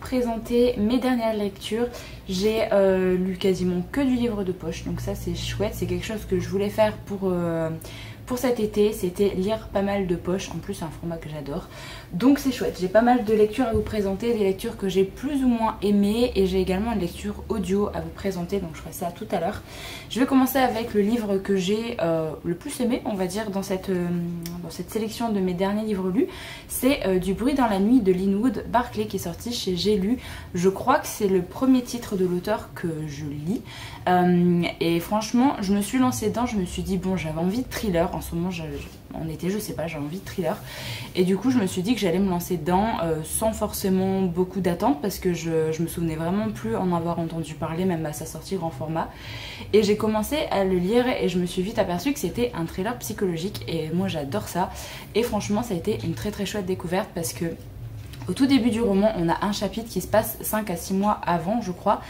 présenter mes dernières lectures. J'ai lu quasiment que du livre de poche, donc ça c'est chouette, c'est quelque chose que je voulais faire pour cet été, c'était lire pas mal de poche, en plus c'est un format que j'adore. Donc c'est chouette, j'ai pas mal de lectures à vous présenter, des lectures que j'ai plus ou moins aimées et j'ai également une lecture audio à vous présenter, donc je ferai ça tout à l'heure. Je vais commencer avec le livre que j'ai le plus aimé, on va dire, dans cette sélection de mes derniers livres lus. C'est Du bruit dans la nuit de Linwood Barclay qui est sorti chez J'ai lu. Je crois que c'est le premier titre de l'auteur que je lis. Et franchement, je me suis lancée dedans, je me suis dit bon, j'avais envie de thriller. En ce moment, en été, je sais pas, j'ai envie de thriller. Et du coup, je me suis dit que j'allais me lancer dedans sans forcément beaucoup d'attente parce que je me souvenais vraiment plus en avoir entendu parler, même à sa sortie grand format. Et j'ai commencé à le lire et je me suis vite aperçue que c'était un thriller psychologique et moi j'adore ça. Et franchement, ça a été une très très chouette découverte parce que au tout début du roman, on a un chapitre qui se passe 5 à 6 mois avant, je crois,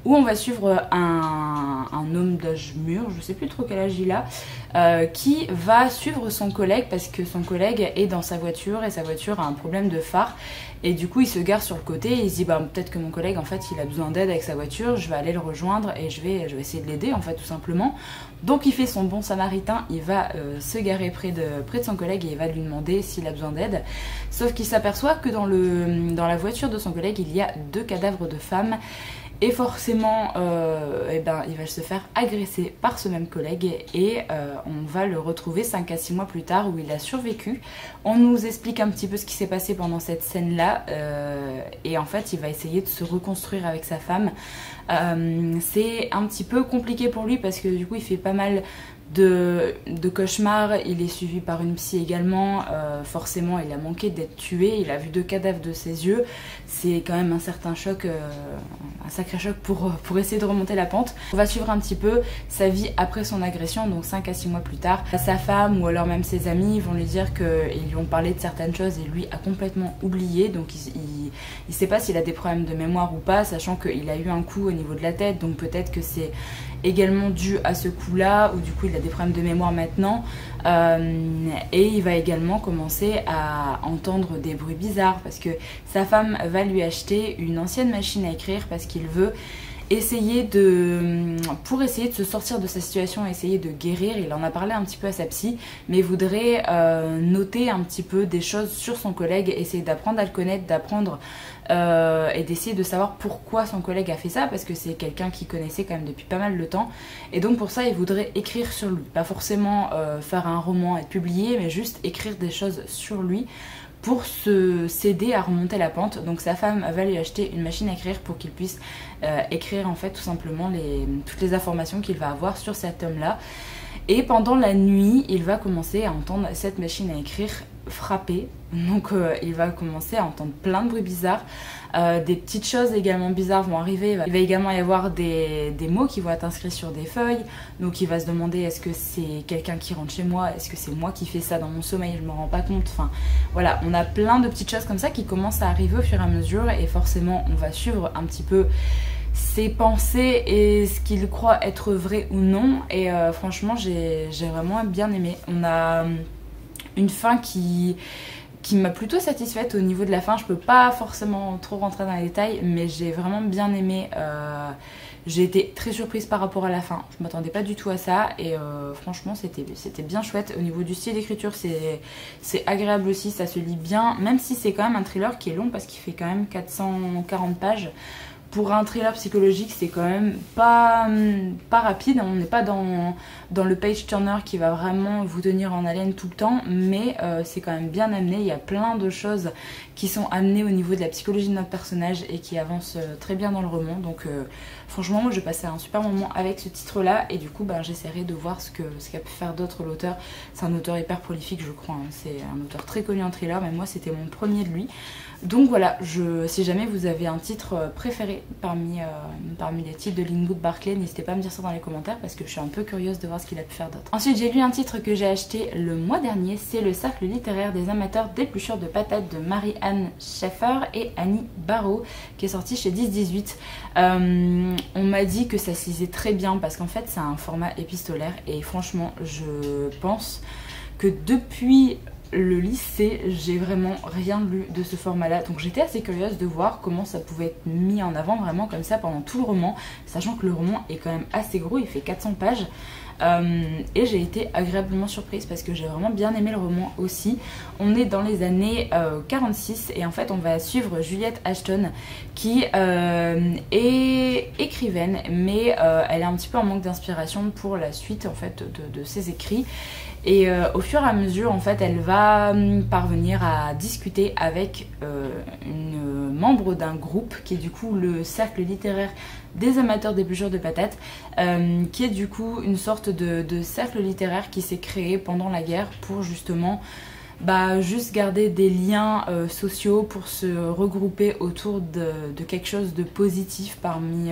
où on va suivre un homme d'âge mûr, je sais plus trop quel âge il a, qui va suivre son collègue parce que son collègue est dans sa voiture et sa voiture a un problème de phare. Et du coup il se gare sur le côté et il se dit bah peut-être que mon collègue en fait il a besoin d'aide avec sa voiture, je vais aller le rejoindre et je vais essayer de l'aider en fait tout simplement. Donc il fait son bon samaritain, il va se garer près de son collègue et il va lui demander s'il a besoin d'aide. Sauf qu'il s'aperçoit que dans la voiture de son collègue il y a 2 cadavres de femmes. Et forcément, il va se faire agresser par ce même collègue et on va le retrouver 5 à 6 mois plus tard où il a survécu. On nous explique un petit peu ce qui s'est passé pendant cette scène-là et en fait, il va essayer de se reconstruire avec sa femme. C'est un petit peu compliqué pour lui parce que du coup, il fait pas mal de cauchemars, il est suivi par une psy également, forcément il a manqué d'être tué, il a vu 2 cadavres de ses yeux, c'est quand même un certain choc, un sacré choc pour essayer de remonter la pente. On va suivre un petit peu sa vie après son agression, donc 5 à 6 mois plus tard. Sa femme ou alors même ses amis vont lui dire qu'ils lui ont parlé de certaines choses et lui a complètement oublié, donc il sait pas s'il a des problèmes de mémoire ou pas, sachant qu'il a eu un coup au niveau de la tête, donc peut-être que c'est également dû à ce coup-là, ou du coup il a des problèmes de mémoire maintenant, et il va également commencer à entendre des bruits bizarres parce que sa femme va lui acheter une ancienne machine à écrire parce qu'il veut pour essayer de se sortir de sa situation, essayer de guérir. Il en a parlé un petit peu à sa psy, mais il voudrait noter un petit peu des choses sur son collègue, essayer d'apprendre à le connaître, d'apprendre et d'essayer de savoir pourquoi son collègue a fait ça, parce que c'est quelqu'un qu'il connaissait quand même depuis pas mal de temps. Et donc pour ça, il voudrait écrire sur lui, pas forcément faire un roman et publier, mais juste écrire des choses sur lui pour s'aider à remonter la pente. Donc sa femme va lui acheter une machine à écrire pour qu'il puisse écrire en fait tout simplement toutes les informations qu'il va avoir sur cet homme-là. Et pendant la nuit, il va commencer à entendre cette machine à écrire frapper. Donc il va commencer à entendre plein de bruits bizarres. Des petites choses également bizarres vont arriver. Il va également y avoir des mots qui vont être inscrits sur des feuilles. Donc il va se demander est-ce que c'est quelqu'un qui rentre chez moi? Est-ce que c'est moi qui fais ça dans mon sommeil? Je me rends pas compte. Enfin voilà, on a plein de petites choses comme ça qui commencent à arriver au fur et à mesure. Et forcément on va suivre un petit peu ses pensées et ce qu'il croit être vrai ou non. Et franchement j'ai vraiment bien aimé. On a une fin qui m'a plutôt satisfaite au niveau de la fin. Je peux pas forcément trop rentrer dans les détails, mais j'ai vraiment bien aimé. J'ai été très surprise par rapport à la fin. Je m'attendais pas du tout à ça et franchement c'était bien chouette. Au niveau du style d'écriture c'est agréable aussi, ça se lit bien, même si c'est quand même un thriller qui est long parce qu'il fait quand même 440 pages. Pour un thriller psychologique, c'est quand même pas rapide. On n'est pas dans le page turner qui va vraiment vous tenir en haleine tout le temps, mais c'est quand même bien amené. Il y a plein de choses qui sont amenées au niveau de la psychologie de notre personnage et qui avancent très bien dans le roman. Donc franchement, moi j'ai passé un super moment avec ce titre-là et du coup j'essaierai de voir ce qu'a pu faire d'autres l'auteur. C'est un auteur hyper prolifique, je crois. C'est un auteur très connu en thriller, mais moi c'était mon premier de lui. Donc voilà, si jamais vous avez un titre préféré parmi les titres de Linwood Barclay, n'hésitez pas à me dire ça dans les commentaires parce que je suis un peu curieuse de voir ce qu'il a pu faire d'autre. Ensuite j'ai lu un titre que j'ai acheté le mois dernier, c'est le Cercle littéraire des amateurs d'épluchures de patates de Marie-Anne Schaeffer et Annie Barraud qui est sorti chez 10-18. On m'a dit que ça se lisait très bien parce qu'en fait c'est un format épistolaire et franchement je pense que depuis le lycée, j'ai vraiment rien lu de ce format-là. Donc j'étais assez curieuse de voir comment ça pouvait être mis en avant vraiment comme ça pendant tout le roman. Sachant que le roman est quand même assez gros, il fait 400 pages. Et j'ai été agréablement surprise parce que j'ai vraiment bien aimé le roman aussi. On est dans les années 46 et en fait on va suivre Juliette Ashton qui est écrivaine, mais elle est un petit peu en manque d'inspiration pour la suite en fait de ses écrits. Et au fur et à mesure, en fait, elle va parvenir à discuter avec une membre d'un groupe qui est du coup le cercle littéraire des amateurs d'épluchures de patates, qui est du coup une sorte de cercle littéraire qui s'est créé pendant la guerre pour justement juste garder des liens sociaux, pour se regrouper autour de quelque chose de positif parmi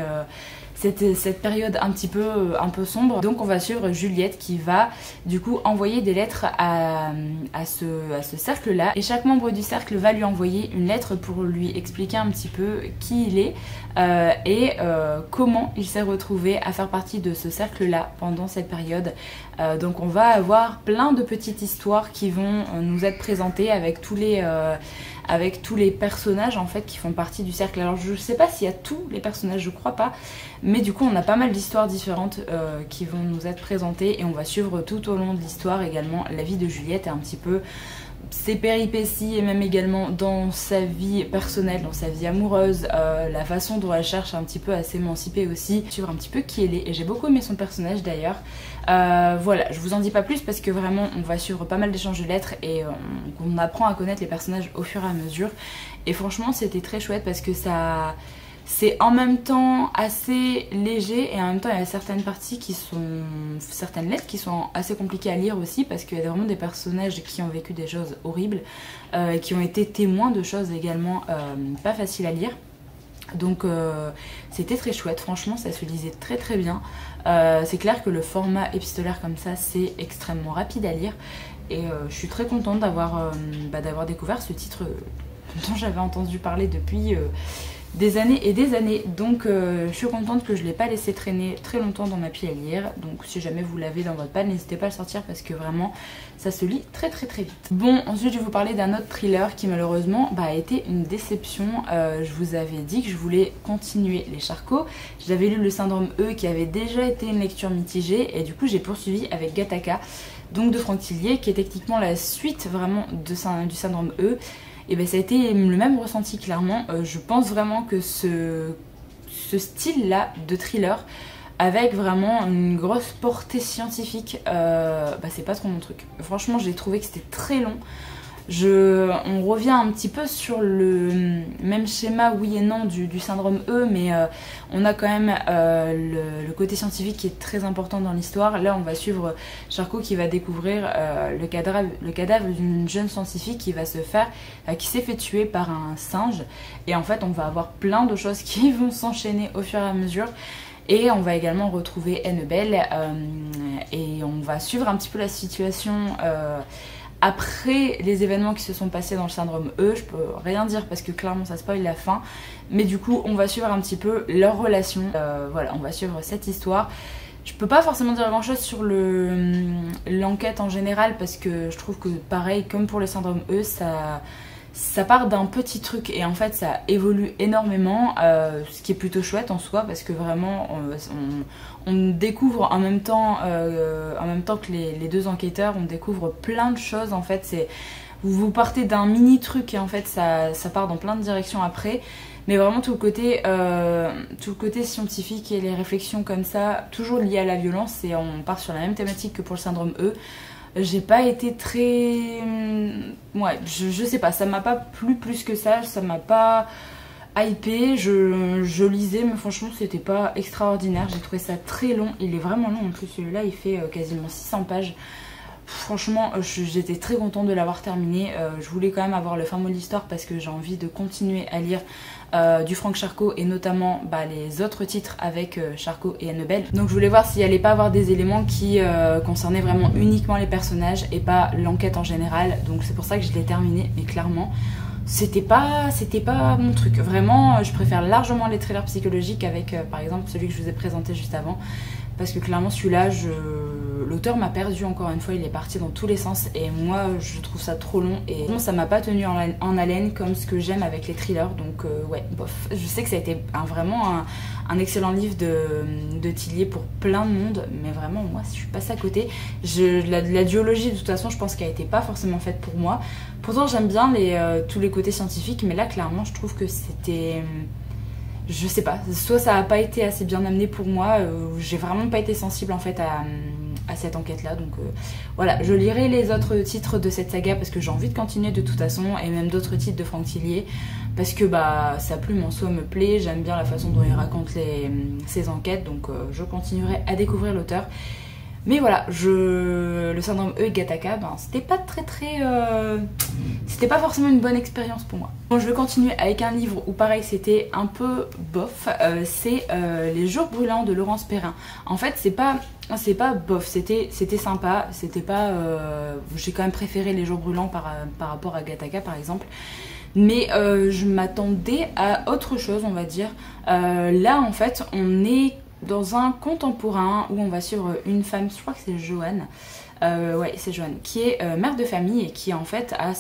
cette période un peu sombre. Donc on va suivre Juliette qui va du coup envoyer des lettres à ce cercle là, et chaque membre du cercle va lui envoyer une lettre pour lui expliquer un petit peu qui il est et comment il s'est retrouvé à faire partie de ce cercle là pendant cette période. Donc on va avoir plein de petites histoires qui vont nous être présentées avec tous les personnages en fait qui font partie du cercle. Alors je sais pas s'il y a tous les personnages, je crois pas, mais du coup on a pas mal d'histoires différentes qui vont nous être présentées, et on va suivre tout au long de l'histoire également la vie de Juliette et un petit peu ses péripéties, et même également dans sa vie personnelle, dans sa vie amoureuse, la façon dont elle cherche un petit peu à s'émanciper aussi, suivre un petit peu qui elle est. Et j'ai beaucoup aimé son personnage d'ailleurs. Voilà, je vous en dis pas plus parce que vraiment on va suivre pas mal d'échanges de lettres et on apprend à connaître les personnages au fur et à mesure. Et franchement c'était très chouette parce que ça... c'est en même temps assez léger et en même temps il y a certaines parties qui sont... certaines lettres qui sont assez compliquées à lire aussi, parce qu'il y a vraiment des personnages qui ont vécu des choses horribles et qui ont été témoins de choses également pas faciles à lire. Donc c'était très chouette, franchement ça se lisait très très bien. C'est clair que le format épistolaire comme ça c'est extrêmement rapide à lire, et je suis très contente d'avoir découvert ce titre dont j'avais entendu parler depuis des années et des années. Donc je suis contente que je ne l'ai pas laissé traîner très longtemps dans ma pile à lire. Donc si jamais vous l'avez dans votre palle, n'hésitez pas à le sortir parce que vraiment ça se lit très très très vite. Bon, ensuite je vais vous parler d'un autre thriller qui malheureusement a été une déception. Je vous avais dit que je voulais continuer les Charcot. J'avais lu Le Syndrome E qui avait déjà été une lecture mitigée, et du coup j'ai poursuivi avec Gattaca, donc de Franck Tillier, qui est techniquement la suite vraiment du Syndrome E. Et ben ça a été le même ressenti clairement. Je pense vraiment que ce style là de thriller avec vraiment une grosse portée scientifique, c'est pas trop mon truc. Franchement j'ai trouvé que c'était très long. On revient un petit peu sur le même schéma, oui et non, du syndrome E, mais on a quand même le côté scientifique qui est très important dans l'histoire. Là on va suivre Charcot qui va découvrir le cadavre d'une jeune scientifique qui s'est fait tuer par un singe, et en fait on va avoir plein de choses qui vont s'enchaîner au fur et à mesure. Et on va également retrouver Annabelle et on va suivre un petit peu la situation après les événements qui se sont passés dans le syndrome E. Je peux rien dire parce que clairement ça spoil la fin, mais du coup on va suivre un petit peu leur relation. Voilà, on va suivre cette histoire. Je peux pas forcément dire grand chose sur l'enquête en général parce que je trouve que pareil comme pour le syndrome E, ça part d'un petit truc et en fait ça évolue énormément, ce qui est plutôt chouette en soi parce que vraiment on découvre en même temps que les deux enquêteurs, on découvre plein de choses en fait. Vous partez d'un mini truc et en fait ça part dans plein de directions après, mais vraiment tout le côté scientifique et les réflexions comme ça, toujours liées à la violence, et on part sur la même thématique que pour le syndrome E. J'ai pas été très... ouais, je sais pas, ça m'a pas plu plus que ça m'a pas hypé. Je lisais, mais franchement c'était pas extraordinaire, j'ai trouvé ça très long, il est vraiment long en plus, celui-là il fait quasiment 600 pages. Franchement j'étais très contente de l'avoir terminé. Je voulais quand même avoir le fin mot de l'histoire parce que j'ai envie de continuer à lire du Franck Charcot et notamment les autres titres avec Charcot et Annabelle. Donc je voulais voir s'il allait pas avoir des éléments qui concernaient vraiment uniquement les personnages et pas l'enquête en général. Donc c'est pour ça que je l'ai terminé, mais clairement c'était pas mon truc. Vraiment je préfère largement les thrillers psychologiques avec par exemple celui que je vous ai présenté juste avant. Parce que clairement celui-là, l'auteur m'a perdu encore une fois, il est parti dans tous les sens et moi je trouve ça trop long et bon, ça m'a pas tenu en haleine comme ce que j'aime avec les thrillers, donc ouais, bof. Je sais que ça a été vraiment un excellent livre de Tillier pour plein de monde, mais vraiment moi je suis passée à côté. La duologie de toute façon je pense qu'elle a été pas forcément faite pour moi, pourtant j'aime bien tous les côtés scientifiques, mais là clairement je trouve que c'était... Je sais pas, soit ça a pas été assez bien amené pour moi, j'ai vraiment pas été sensible en fait à cette enquête là, donc voilà, je lirai les autres titres de cette saga parce que j'ai envie de continuer de toute façon, et même d'autres titres de Franck Tillier parce que bah sa plume en soi me plaît, j'aime bien la façon dont il raconte ses enquêtes, donc je continuerai à découvrir l'auteur. Mais voilà, le syndrome E et Gattaca, ben, c'était pas c'était pas forcément une bonne expérience pour moi. Bon, je vais continuer avec un livre où pareil c'était un peu bof, c'est Les Jours Brûlants de Laurence Perrin. En fait c'est pas bof, c'était sympa, c'était pas... j'ai quand même préféré Les Jours Brûlants par rapport à Gattaca par exemple. Mais je m'attendais à autre chose on va dire. Là en fait on est dans un contemporain où on va suivre une femme, je crois que c'est Joanne, ouais c'est Joanne, qui est mère de famille et qui en fait a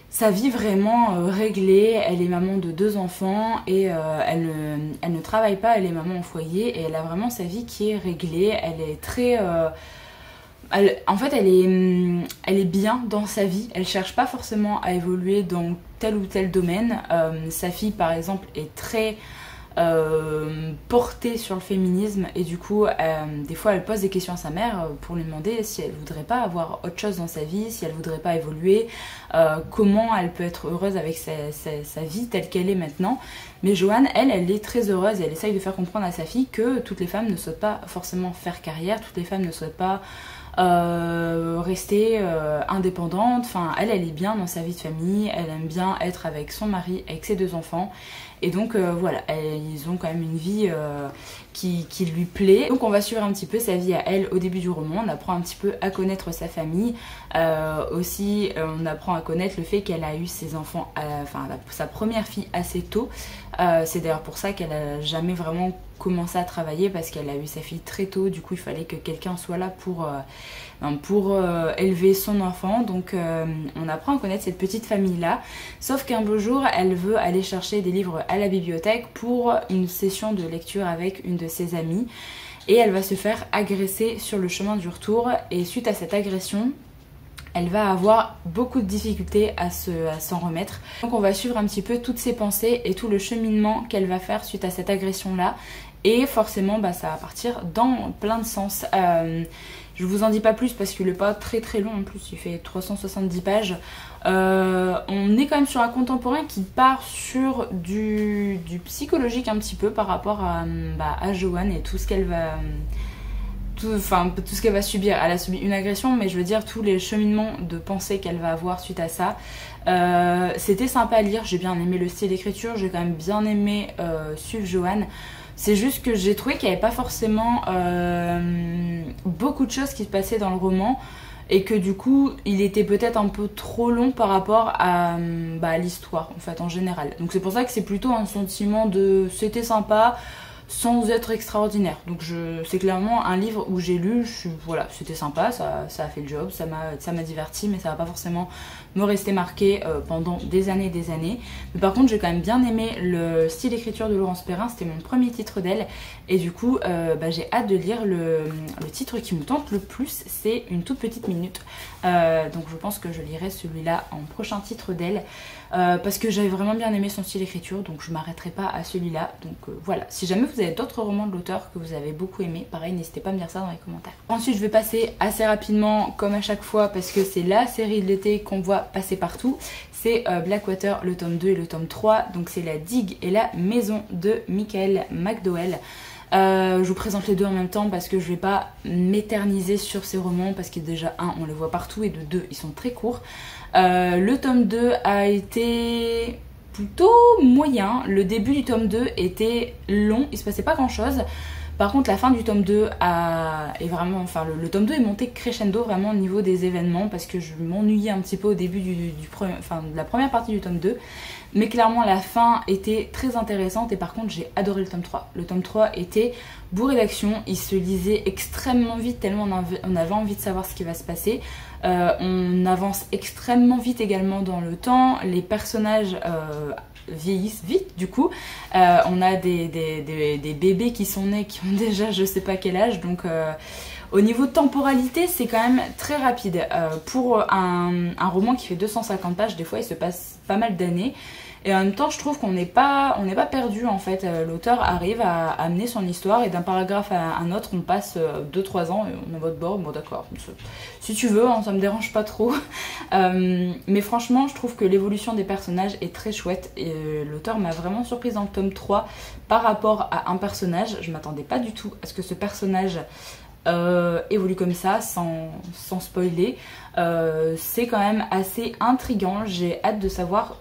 sa vie vraiment réglée. Elle est maman de 2 enfants et elle ne travaille pas, elle est maman au foyer et elle a vraiment sa vie qui est réglée. Elle est très... en fait elle est bien dans sa vie, elle cherche pas forcément à évoluer dans tel ou tel domaine. Sa fille par exemple est très... portée sur le féminisme et du coup des fois elle pose des questions à sa mère pour lui demander si elle voudrait pas avoir autre chose dans sa vie, si elle voudrait pas évoluer, comment elle peut être heureuse avec sa vie telle qu'elle est maintenant. Mais Joanne elle est très heureuse et elle essaye de faire comprendre à sa fille que toutes les femmes ne souhaitent pas forcément faire carrière, toutes les femmes ne souhaitent pas rester indépendante. Enfin elle est bien dans sa vie de famille, elle aime bien être avec son mari, avec ses 2 enfants. Et donc voilà, ils ont quand même une vie qui lui plaît. Donc on va suivre un petit peu sa vie à elle au début du roman. On apprend un petit peu à connaître sa famille. Aussi on apprend à connaître le fait qu'elle a eu ses enfants, sa première fille assez tôt. C'est d'ailleurs pour ça qu'elle a jamais vraiment commencé à travailler, parce qu'elle a eu sa fille très tôt. Du coup il fallait que quelqu'un soit là pour élever son enfant. Donc on apprend à connaître cette petite famille là, sauf qu'un beau jour elle veut aller chercher des livres à la bibliothèque pour une session de lecture avec une de ses amies et elle va se faire agresser sur le chemin du retour, et suite à cette agression elle va avoir beaucoup de difficultés à s'en remettre. Donc on va suivre un petit peu toutes ses pensées et tout le cheminement qu'elle va faire suite à cette agression là, et forcément bah, ça va partir dans plein de sens. Je vous en dis pas plus parce qu'il est pas très long en plus, il fait 370 pages. On est quand même sur un contemporain qui part sur du psychologique un petit peu par rapport à Joanne et tout ce qu'elle va... tout ce qu'elle va subir. Elle a subi une agression, mais je veux dire tous les cheminements de pensée qu'elle va avoir suite à ça. C'était sympa à lire, j'ai bien aimé le style d'écriture, j'ai quand même bien aimé suivre Joanne. C'est juste que j'ai trouvé qu'il n'y avait pas forcément beaucoup de choses qui se passaient dans le roman et que du coup il était peut-être un peu trop long par rapport à l'histoire en fait en général. Donc c'est pour ça que c'est plutôt un sentiment de c'était sympa sans être extraordinaire. Donc c'est clairement un livre où j'ai lu, voilà, c'était sympa, ça a fait le job, ça m'a diverti, mais ça va pas forcément me rester marqué pendant des années et des années. Mais par contre j'ai quand même bien aimé le style d'écriture de Laurence Perrin, c'était mon premier titre d'elle, et du coup j'ai hâte de lire le titre qui me tente le plus, c'est Une toute petite minute. Donc je pense que je lirai celui-là en prochain titre d'elle. Parce que j'avais vraiment bien aimé son style d'écriture, donc je m'arrêterai pas à celui-là. Donc voilà, si jamais vous avez d'autres romans de l'auteur que vous avez beaucoup aimé, pareil, n'hésitez pas à me dire ça dans les commentaires. Ensuite je vais passer assez rapidement comme à chaque fois parce que c'est la série de l'été qu'on voit passer partout. C'est Blackwater, le tome 2 et le tome 3, donc c'est La Digue et la Maison de Michael McDowell. Je vous présente les deux en même temps parce que je vais pas m'éterniser sur ces romans parce que déjà on les voit partout, et de 2 ils sont très courts. Le tome 2 a été plutôt moyen, le début du tome 2 était long, il se passait pas grand chose. Par contre la fin du tome 2 est vraiment, enfin le tome 2 est monté crescendo vraiment au niveau des événements, parce que je m'ennuyais un petit peu au début de la première partie du tome 2. Mais clairement la fin était très intéressante et par contre j'ai adoré le tome 3. Le tome 3 était bourré d'action, il se lisait extrêmement vite tellement on avait envie de savoir ce qui va se passer. On avance extrêmement vite également dans le temps, les personnages vieillissent vite du coup. On a des bébés qui sont nés qui ont déjà je sais pas quel âge, donc au niveau de temporalité c'est quand même très rapide. Pour un roman qui fait 250 pages, des fois il se passe pas mal d'années. Et en même temps, je trouve qu'on n'est pas perdu en fait. L'auteur arrive à amener son histoire et d'un paragraphe à un autre, on passe 2-3 ans et on est à votre bord. Bon, d'accord, si tu veux, hein, ça me dérange pas trop. Mais franchement, je trouve que l'évolution des personnages est très chouette. Et l'auteur m'a vraiment surprise dans le tome 3 par rapport à un personnage. Je m'attendais pas du tout à ce que ce personnage évolue comme ça, sans spoiler. C'est quand même assez intriguant. J'ai hâte de savoir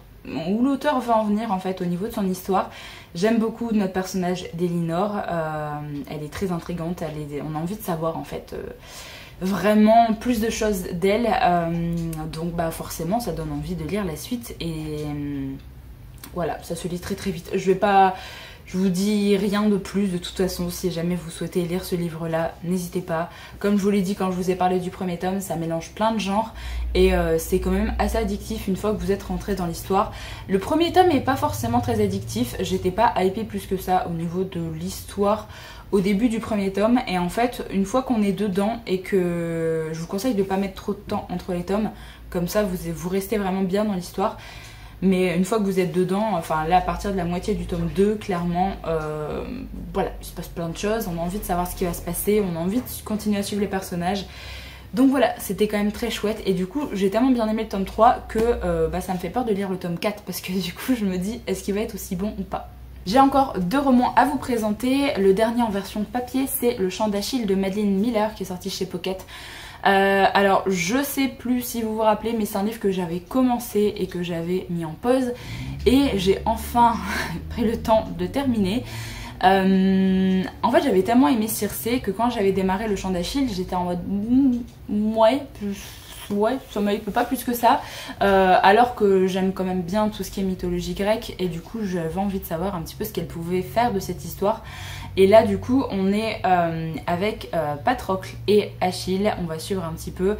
où l'auteur veut en venir en fait au niveau de son histoire. J'aime beaucoup notre personnage d'Elinor, elle est très intrigante, on a envie de savoir en fait vraiment plus de choses d'elle, donc bah forcément ça donne envie de lire la suite et voilà, ça se lit très très vite. Je vous dis rien de plus de toute façon, si jamais vous souhaitez lire ce livre-là, n'hésitez pas. Comme je vous l'ai dit quand je vous ai parlé du premier tome, ça mélange plein de genres et c'est quand même assez addictif une fois que vous êtes rentré dans l'histoire. Le premier tome n'est pas forcément très addictif, j'étais pas hypée plus que ça au niveau de l'histoire au début du premier tome et en fait une fois qu'on est dedans et que je vous conseille de ne pas mettre trop de temps entre les tomes, comme ça vous restez vraiment bien dans l'histoire. Mais une fois que vous êtes dedans, enfin là à partir de la moitié du tome 2, clairement, voilà, il se passe plein de choses, on a envie de savoir ce qui va se passer, on a envie de continuer à suivre les personnages. Donc voilà, c'était quand même très chouette et du coup j'ai tellement bien aimé le tome 3 que bah, ça me fait peur de lire le tome 4 parce que du coup je me dis est-ce qu'il va être aussi bon ou pas. J'ai encore 2 romans à vous présenter. Le dernier en version papier, c'est Le Chant d'Achille de Madeline Miller qui est sorti chez Pocket. Alors je sais plus si vous vous rappelez, mais c'est un livre que j'avais commencé et que j'avais mis en pause et j'ai enfin pris le temps de terminer. En fait j'avais tellement aimé Circé que quand j'avais démarré Le Chant d'Achille j'étais en mode ouais, ça m'a pas plus que ça, alors que j'aime quand même bien tout ce qui est mythologie grecque et du coup j'avais envie de savoir un petit peu ce qu'elle pouvait faire de cette histoire. Et là du coup on est avec Patrocle et Achille, on va suivre un petit peu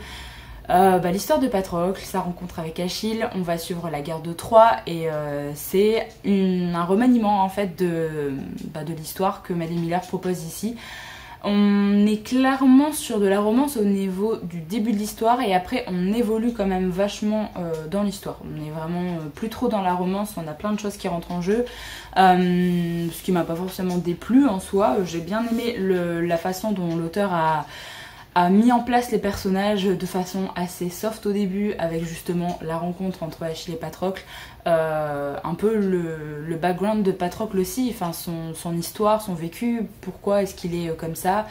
l'histoire de Patrocle, sa rencontre avec Achille, on va suivre la guerre de Troie et c'est un remaniement en fait de l'histoire que Madeline Miller propose ici. On est clairement sur de la romance au niveau du début de l'histoire et après on évolue quand même vachement dans l'histoire. On est vraiment plus trop dans la romance, on a plein de choses qui rentrent en jeu, ce qui m'a pas forcément déplu en soi. J'ai bien aimé la façon dont l'auteur a mis en place les personnages de façon assez soft au début avec justement la rencontre entre Achille et Patrocle, un peu le background de Patrocle aussi, enfin son histoire, son vécu, pourquoi est-ce qu'il est comme ça,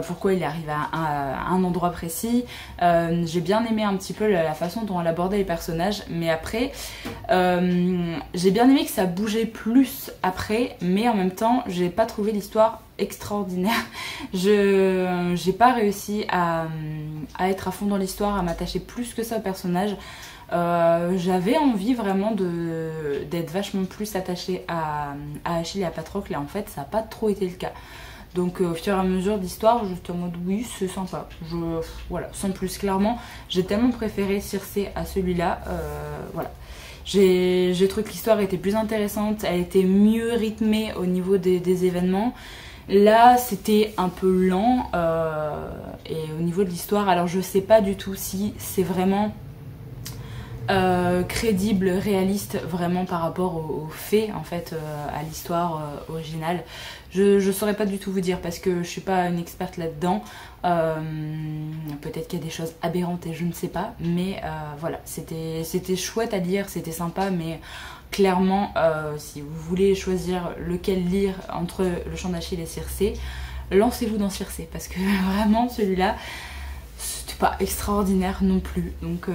pourquoi il arrive à un endroit précis. J'ai bien aimé un petit peu la façon dont elle abordait les personnages, mais après j'ai bien aimé que ça bougeait plus après, mais en même temps j'ai pas trouvé l'histoire extraordinaire. J'ai pas réussi à être à fond dans l'histoire, à m'attacher plus que ça au personnage. J'avais envie vraiment d'être vachement plus attachée à Achille et à Patrocle et en fait ça n'a pas trop été le cas. Donc au fur et à mesure de l'histoire j'étais en mode oui c'est sympa, voilà, sans plus. Clairement j'ai tellement préféré Circé à celui-là, voilà. J'ai trouvé que l'histoire était plus intéressante, elle était mieux rythmée au niveau des événements. Là c'était un peu lent et au niveau de l'histoire, alors je sais pas du tout si c'est vraiment crédible, réaliste vraiment par rapport aux faits en fait, à l'histoire originale. Je saurais pas du tout vous dire parce que je suis pas une experte là-dedans. Peut-être qu'il y a des choses aberrantes et je ne sais pas, mais voilà, c'était chouette à lire, c'était sympa, mais clairement si vous voulez choisir lequel lire entre Le Chant d'Achille et Circé, lancez-vous dans Circé parce que vraiment celui-là c'était pas extraordinaire non plus. Donc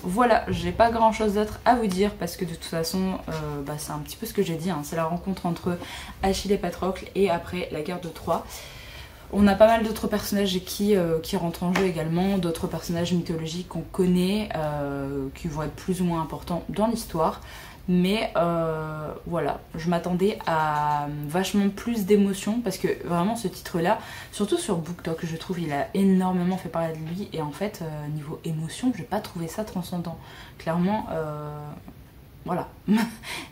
voilà, j'ai pas grand chose d'autre à vous dire parce que de toute façon c'est un petit peu ce que j'ai dit, hein. C'est la rencontre entre Achille et Patrocle et après la guerre de Troie. On a pas mal d'autres personnages qui rentrent en jeu également, d'autres personnages mythologiques qu'on connaît, qui vont être plus ou moins importants dans l'histoire. Mais voilà, je m'attendais à vachement plus d'émotions parce que vraiment ce titre-là, surtout sur BookTok, je trouve il a énormément fait parler de lui et en fait, niveau émotion, j'ai pas trouvé ça transcendant. Clairement, voilà,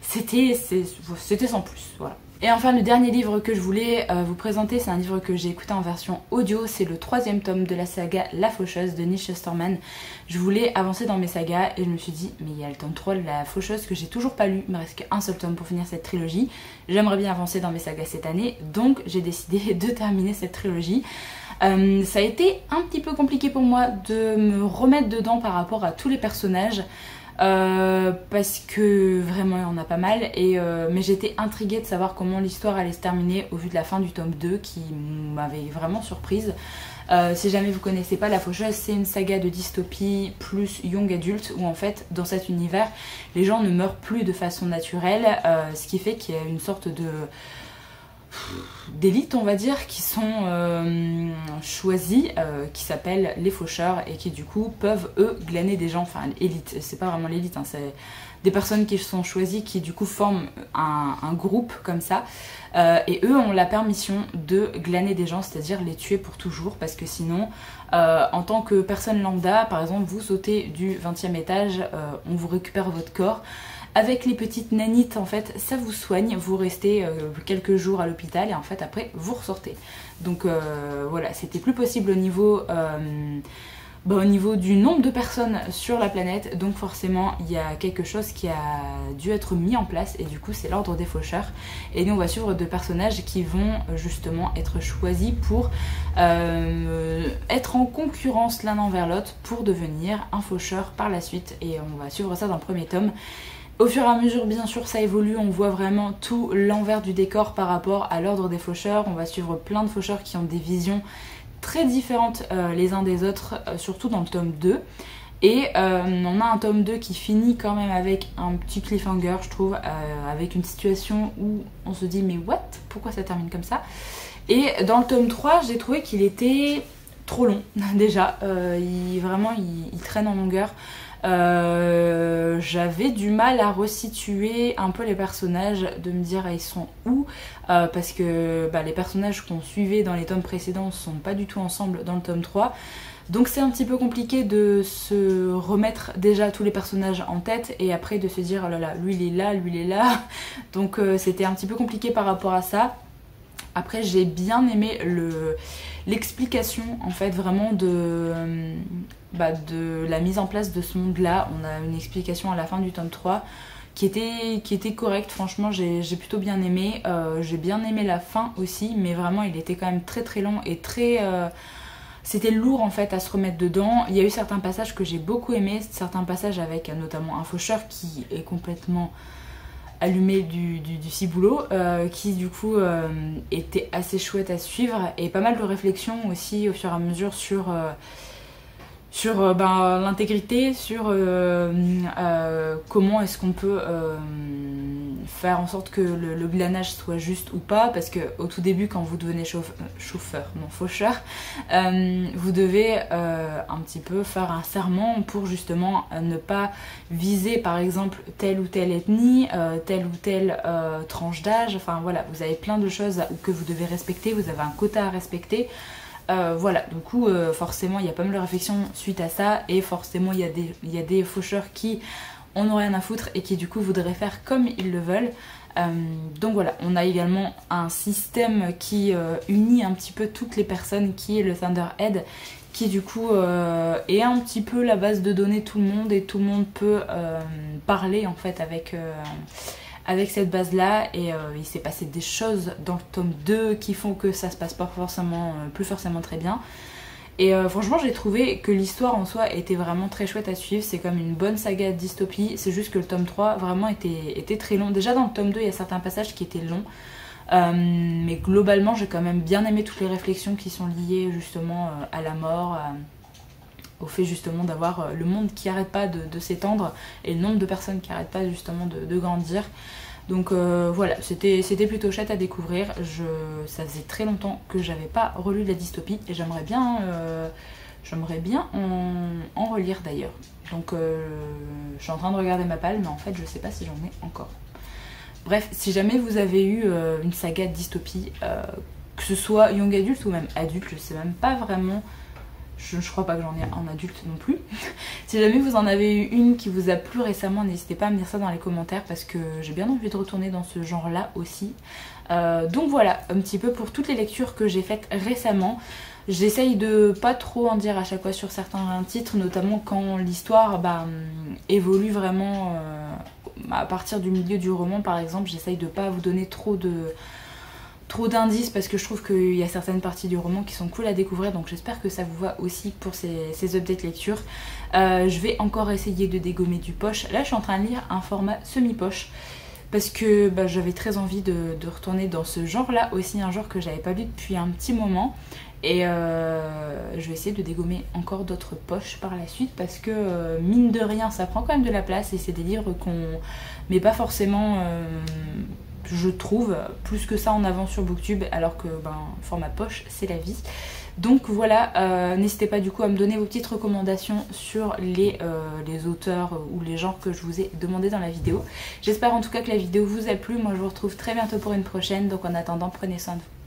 c'était sans plus, voilà. Et enfin, le dernier livre que je voulais vous présenter, c'est un livre que j'ai écouté en version audio. C'est le 3e tome de la saga La Faucheuse de Neil Shusterman. Je voulais avancer dans mes sagas et je me suis dit, mais il y a le tome 3 de La Faucheuse que j'ai toujours pas lu. Il me reste qu'un seul tome pour finir cette trilogie. J'aimerais bien avancer dans mes sagas cette année, donc j'ai décidé de terminer cette trilogie. Ça a été un petit peu compliqué pour moi de me remettre dedans par rapport à tous les personnages. Parce que vraiment il y en a pas mal mais j'étais intriguée de savoir comment l'histoire allait se terminer au vu de la fin du tome 2 qui m'avait vraiment surprise. Si jamais vous connaissez pas, La Faucheuse, c'est une saga de dystopie plus young adulte où en fait dans cet univers les gens ne meurent plus de façon naturelle, ce qui fait qu'il y a une sorte de d'élite on va dire qui sont choisis, qui s'appellent les faucheurs et qui du coup peuvent eux glaner des gens, enfin élite, c'est pas vraiment l'élite, hein, c'est des personnes qui sont choisies qui du coup forment un groupe comme ça et eux ont la permission de glaner des gens, c'est-à-dire les tuer pour toujours parce que sinon en tant que personne lambda par exemple vous sautez du 20e étage, on vous récupère votre corps. Avec les petites nanites, en fait, ça vous soigne, vous restez quelques jours à l'hôpital et en fait après vous ressortez. Donc voilà, c'était plus possible au niveau du nombre de personnes sur la planète, donc forcément il y a quelque chose qui a dû être mis en place et du coup c'est l'ordre des faucheurs. Et nous on va suivre deux personnages qui vont justement être choisis pour être en concurrence l'un envers l'autre pour devenir un faucheur par la suite et on va suivre ça dans le premier tome. Au fur et à mesure, bien sûr, ça évolue, on voit vraiment tout l'envers du décor par rapport à l'ordre des faucheurs. On va suivre plein de faucheurs qui ont des visions très différentes les uns des autres, surtout dans le tome 2. Et on a un tome 2 qui finit quand même avec un petit cliffhanger, je trouve, avec une situation où on se dit mais what? Pourquoi ça termine comme ça? Et dans le tome 3, j'ai trouvé qu'il était trop long, déjà. Il traîne en longueur. J'avais du mal à resituer un peu les personnages, de me dire ils sont où, parce que les personnages qu'on suivait dans les tomes précédents sont pas du tout ensemble dans le tome 3. Donc c'est un petit peu compliqué de se remettre déjà tous les personnages en tête et après de se dire oh là là, lui il est là, lui il est là. Donc c'était un petit peu compliqué par rapport à ça. Après j'ai bien aimé l'explication en fait vraiment de la mise en place de ce monde là. On a une explication à la fin du tome 3 qui était correcte, franchement j'ai plutôt bien aimé. J'ai bien aimé la fin aussi mais vraiment il était quand même très très long et très... c'était lourd en fait à se remettre dedans. Il y a eu certains passages que j'ai beaucoup aimé, certains passages avec notamment un faucheur qui est complètement allumé du ciboulot, qui du coup était assez chouette à suivre et pas mal de réflexions aussi au fur et à mesure sur l'intégrité, sur comment est-ce qu'on peut faire en sorte que le glanage soit juste ou pas, parce que au tout début quand vous devenez faucheur, vous devez un petit peu faire un serment pour justement ne pas viser par exemple telle ou telle ethnie, telle ou telle tranche d'âge, enfin voilà, vous avez plein de choses que vous devez respecter, vous avez un quota à respecter. Voilà, du coup forcément il y a pas mal de réflexions suite à ça et forcément il y a des faucheurs qui en ont rien à foutre et qui du coup voudraient faire comme ils le veulent. Donc voilà, on a également un système qui unit un petit peu toutes les personnes qui est le Thunderhead qui du coup est un petit peu la base de données de tout le monde et tout le monde peut parler en fait avec cette base là et il s'est passé des choses dans le tome 2 qui font que ça se passe pas forcément, plus forcément très bien et franchement j'ai trouvé que l'histoire en soi était vraiment très chouette à suivre. C'est comme une bonne saga de dystopie, c'est juste que le tome 3 vraiment était très long. Déjà dans le tome 2 il y a certains passages qui étaient longs mais globalement j'ai quand même bien aimé toutes les réflexions qui sont liées justement à la mort, au fait justement d'avoir le monde qui arrête pas de s'étendre et le nombre de personnes qui arrêtent pas justement de grandir. Donc voilà, c'était plutôt chouette à découvrir. Ça faisait très longtemps que j'avais pas relu de la dystopie et j'aimerais bien en relire d'ailleurs. Donc je suis en train de regarder ma palle, mais en fait je sais pas si j'en ai encore. Bref, si jamais vous avez eu une saga de dystopie, que ce soit young adulte ou même adulte, je sais même pas vraiment, je crois pas que j'en ai en adulte non plus. Si jamais vous en avez eu une qui vous a plu récemment, n'hésitez pas à me dire ça dans les commentaires parce que j'ai bien envie de retourner dans ce genre là aussi. Donc voilà, un petit peu pour toutes les lectures que j'ai faites récemment. J'essaye de pas trop en dire à chaque fois sur certains titres, notamment quand l'histoire évolue vraiment à partir du milieu du roman par exemple. J'essaye de pas vous donner trop d'indices parce que je trouve qu'il y a certaines parties du roman qui sont cool à découvrir, donc j'espère que ça vous va aussi pour ces updates lecture. Je vais encore essayer de dégommer du poche. Là je suis en train de lire un format semi-poche parce que j'avais très envie de retourner dans ce genre là aussi, un genre que j'avais pas lu depuis un petit moment. Et je vais essayer de dégommer encore d'autres poches par la suite parce que mine de rien ça prend quand même de la place et c'est des livres qu'on met pas forcément, je trouve, plus que ça en avant sur Booktube, alors que format poche c'est la vie. Donc voilà, n'hésitez pas du coup à me donner vos petites recommandations sur les auteurs ou les genres que je vous ai demandé dans la vidéo. J'espère en tout cas que la vidéo vous a plu. Moi je vous retrouve très bientôt pour une prochaine, donc en attendant prenez soin de vous.